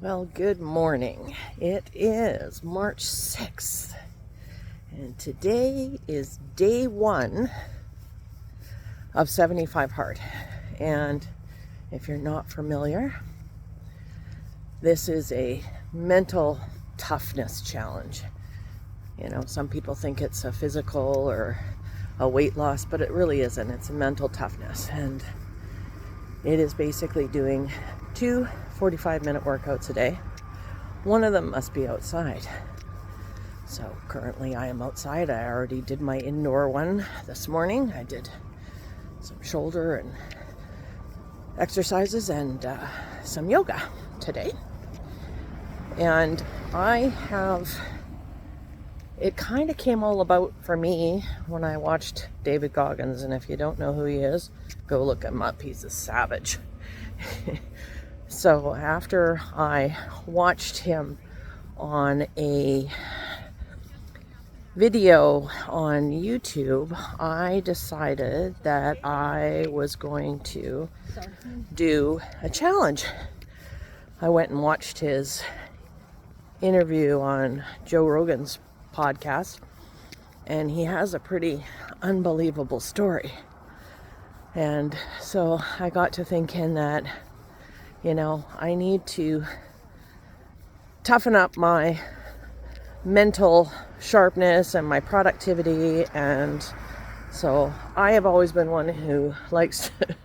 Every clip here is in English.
Well, good morning. It is March 6th, and today is day one of 75 Hard. And if you're not familiar, this is a mental toughness challenge. You know, some people think it's a physical or a weight loss, but it really isn't. It's a mental toughness. And it is basically doing two 45-minute workouts a day. One of them must be outside. So currently I am outside. I already did my indoor one this morning. I did some shoulder and exercises and some yoga today. And it kind of came all about for me when I watched David Goggins. And if you don't know who he is, go look him up. He's a savage. So after I watched him on a video on YouTube, I decided that I was going to do a challenge. I went and watched his interview on Joe Rogan's podcast, and he has a pretty unbelievable story. And so I got to thinking that, you know, I need to toughen up my mental sharpness and my productivity. And so I have always been one who likes to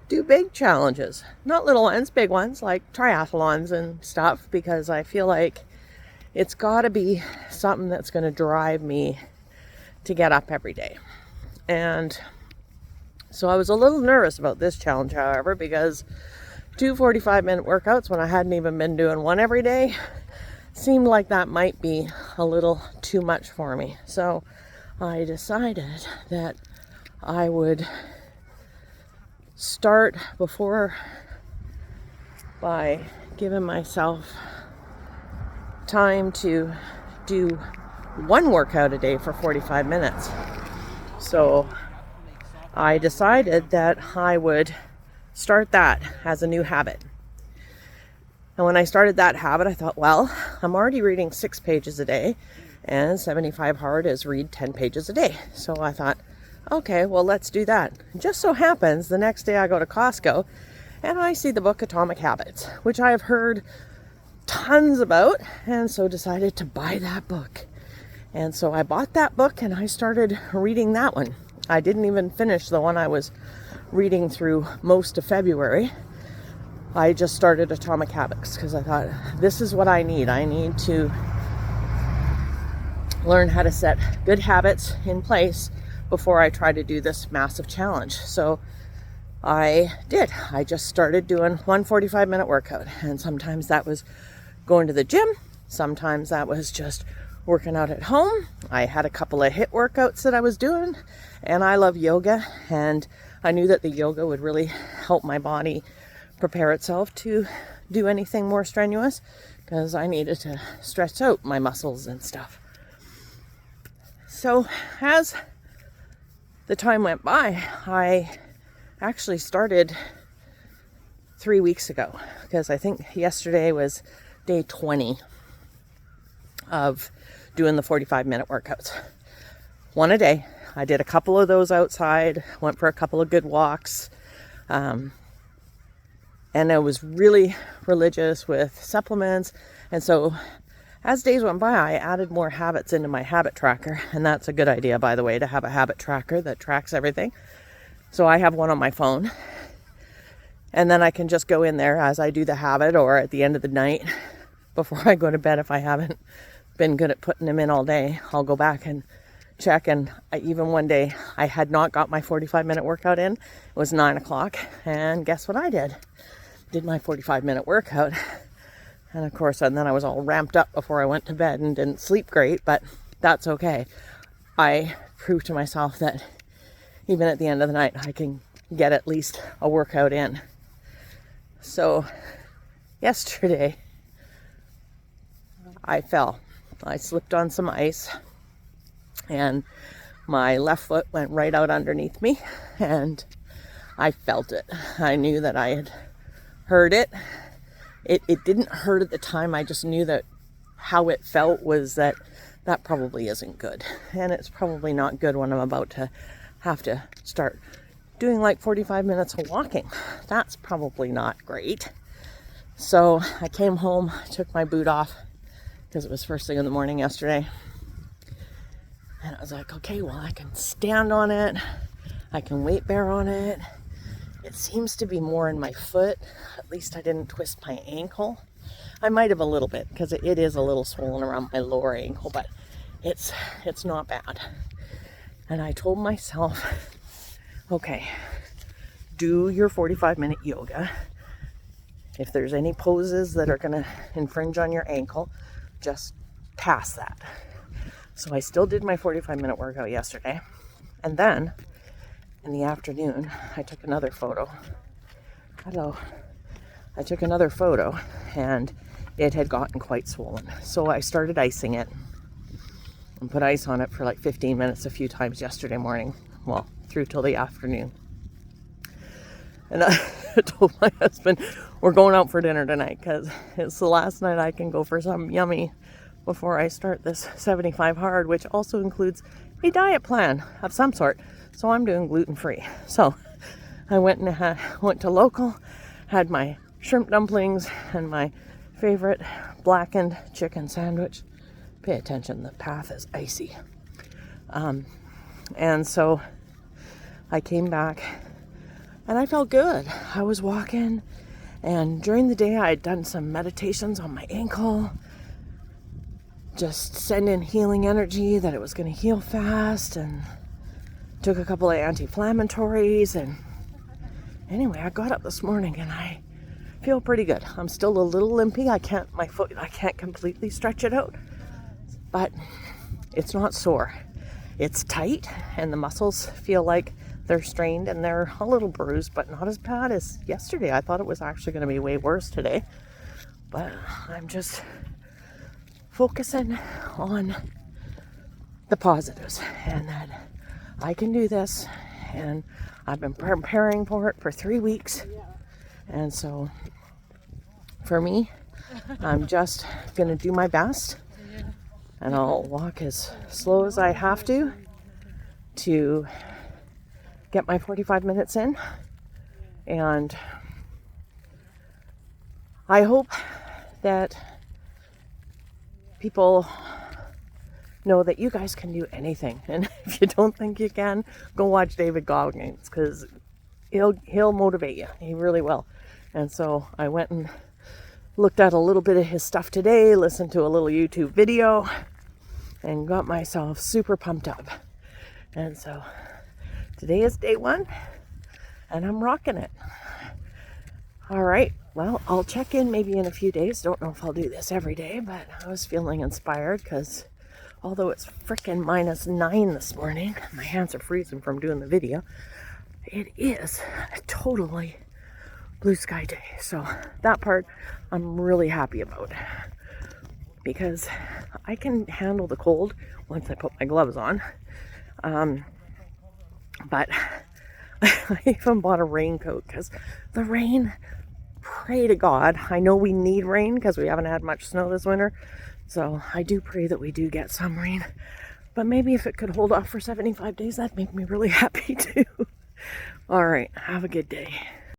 do big challenges, not little ones, big ones like triathlons and stuff, because I feel like it's got to be something that's going to drive me to get up every day. And so I was a little nervous about this challenge, however, because two 45-minute workouts when I hadn't even been doing one every day seemed like that might be a little too much for me. So I decided that I would start by giving myself time to do one workout a day for 45 minutes. So I decided that I would start that as a new habit. And when I started that habit, I thought, well, I'm already reading 6 pages a day, and 75 Hard is read 10 pages a day. So I thought, okay, well, let's do that. It just so happens the next day I go to Costco and I see the book Atomic Habits, which I have heard tons about, and so decided to buy that book. And so I bought that book and I started reading that one. I didn't even finish the one I was reading through most of February. I just started Atomic Habits because I thought, this is what I need. I need to learn how to set good habits in place before I try to do this massive challenge. So I did. I just started doing one 45-minute workout. And sometimes that was going to the gym. Sometimes that was just working out at home. I had a couple of HIIT workouts that I was doing. And I love yoga. And I knew that the yoga would really help my body prepare itself to do anything more strenuous, because I needed to stretch out my muscles and stuff. So as the time went by, I actually started 3 weeks ago, because I think yesterday was day 20 of doing the 45-minute workouts. One a day. I did a couple of those outside, went for a couple of good walks, and I was really religious with supplements. And so as days went by, I added more habits into my habit tracker. And that's a good idea, by the way, to have a habit tracker that tracks everything. So I have one on my phone. And then I can just go in there as I do the habit, or at the end of the night before I go to bed. If I haven't been good at putting them in all day, I'll go back and check. And even one day I had not got my 45-minute workout in. It was 9 o'clock. And guess what I did? Did my 45-minute workout. And of course, and then I was all ramped up before I went to bed and didn't sleep great, but that's okay. I proved to myself that even at the end of the night, I can get at least a workout in. So yesterday, I fell. I slipped on some ice and my left foot went right out underneath me and I felt it. I knew that I had heard it It didn't hurt at the time. I just knew that how it felt was that probably isn't good. And it's probably not good when I'm about to have to start doing like 45 minutes of walking. That's probably not great. So I came home, took my boot off because it was first thing in the morning yesterday. And I was like, okay, well, I can stand on it. I can weight bear on it. It seems to be more in my foot. At least I didn't twist my ankle. I might have a little bit because it is a little swollen around my lower ankle, but it's not bad. And I told myself, okay, do your 45-minute yoga. If there's any poses that are going to infringe on your ankle, just pass that. So I still did my 45-minute workout yesterday. And then in the afternoon, I took another photo. Hello. I took another photo and it had gotten quite swollen. So I started icing it and put ice on it for like 15 minutes a few times yesterday morning. Well, through till the afternoon. And I told my husband, we're going out for dinner tonight because it's the last night I can go for some yummy before I start this 75 hard, which also includes a diet plan of some sort. So I'm doing gluten-free. So I went to local, had my shrimp dumplings and my favorite blackened chicken sandwich. Pay attention, the path is icy. And so I came back and I felt good. I was walking, and during the day I had done some meditations on my ankle, just send in healing energy that it was going to heal fast, and took a couple of anti-inflammatories. And anyway, I got up this morning and I feel pretty good. I'm still a little limpy. I can't completely stretch it out, but it's not sore. It's tight and the muscles feel like they're strained and they're a little bruised, but not as bad as yesterday. I thought it was actually going to be way worse today, but I'm just focusing on the positives and that I can do this, and I've been preparing for it for 3 weeks. And so for me, I'm just going to do my best, and I'll walk as slow as I have to get my 45 minutes in. And I hope that people know that you guys can do anything. And if you don't think you can, go watch David Goggins, because he'll motivate you. He really will. And so I went and looked at a little bit of his stuff today, listened to a little YouTube video, and got myself super pumped up. And so today is day 1, and I'm rocking it. All right. Well, I'll check in maybe in a few days. Don't know if I'll do this every day, but I was feeling inspired because although it's frickin' -9 this morning, my hands are freezing from doing the video, it is a totally blue sky day. So that part I'm really happy about, because I can handle the cold once I put my gloves on. But I even bought a raincoat because the rain, pray to God, I know we need rain because we haven't had much snow this winter. So I do pray that we do get some rain. But maybe if it could hold off for 75 days, that'd make me really happy too. All right, have a good day.